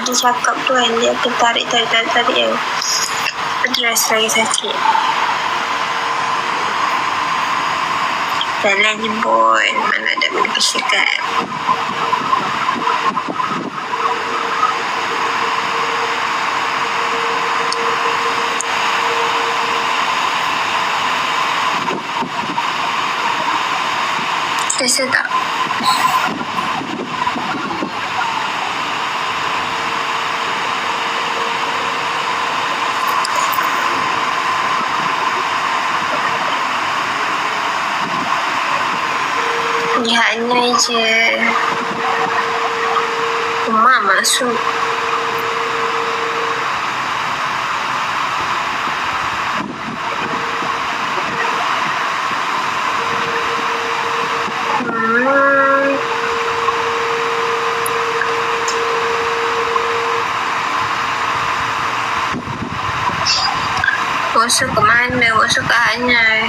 dia cakap tu kan, dia akan tarik yang terus lagi sakit. Jalan je pun, mana ada benda bercakap. Rasa tak? Lihatnya je Mak masuk. Masuk ke mana? Masuk ke Hanyai.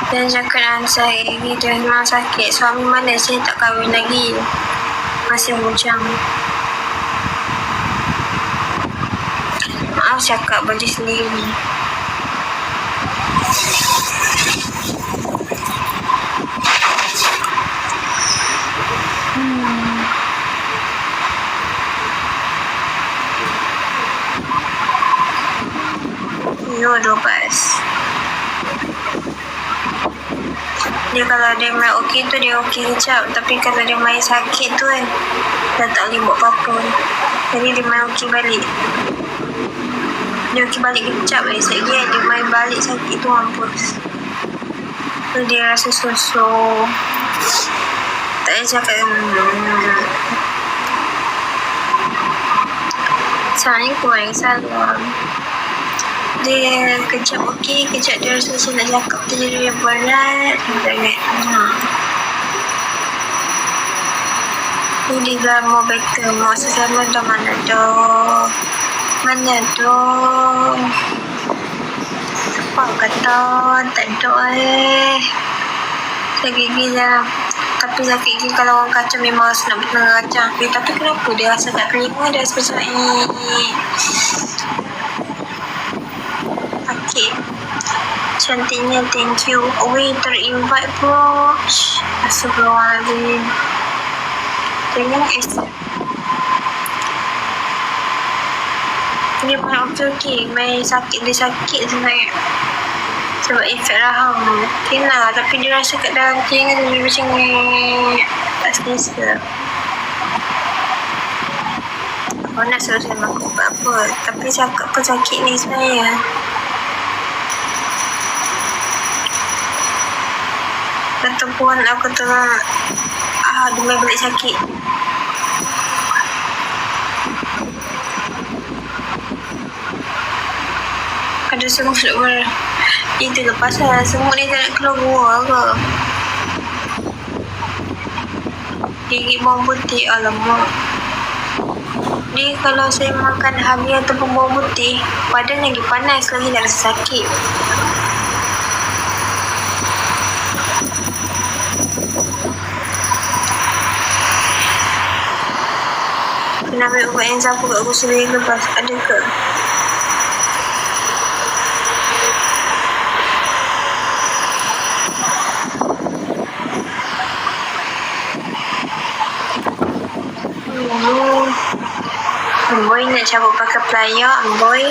Dan cakap dengan saya, dia memang sakit. Suami mana saya tak kahwin lagi. Masih bujang. Maaf cakap baju sendiri. Yo, 12. Dia kalau dia main okey tu dia okey kejap, tapi kalau dia main sakit tu kan dah tak boleh buat apa-apa. Jadi dia main okey balik. Dia okey balik kejap sekejap lagi dia main balik sakit tu mampus. Tu dia rasa susuk. Tak payah cakap. Assalamualaikum warahmatullahi. Dia kejap okey, kejap dia rasa macam nak cakap tu dia berat. Ni dia mau better. Mau sesama dah mana dah. Apa kata tak ada sakit gigi lah. Tapi sakit gigi kalau orang kacang memang rasa nak betul kacang. Tapi kenapa dia rasa kat telinga dia rasa macam okay. Cantiknya, thank you. Ter-invite bro. Astagfirullahaladzim. Jangan accept. Dia pernah okey. Main sakit, dia sakit sebenarnya. Sebab efek rahang. Okay lah. Tapi dia rasa kat dalam telinga dia macam ni. Tak selesa. Aku nak suruh saya makan apa. Tapi cakap pun sakit ni sebenarnya. Ataupun aku tengah dia main balik sakit. Ada semut pun. Itu lepas lah. Semut ni tak nak keluar ke. Gigi bawang putih. Alamak. Ni kalau saya makan habis ataupun bawang putih, badan lagi panas lagi dah rasa sakit. Nak ambil ubat yang sapu kat kursi lagi lepas. Ada ke? Boy nak cabut pakai pelayak. Boy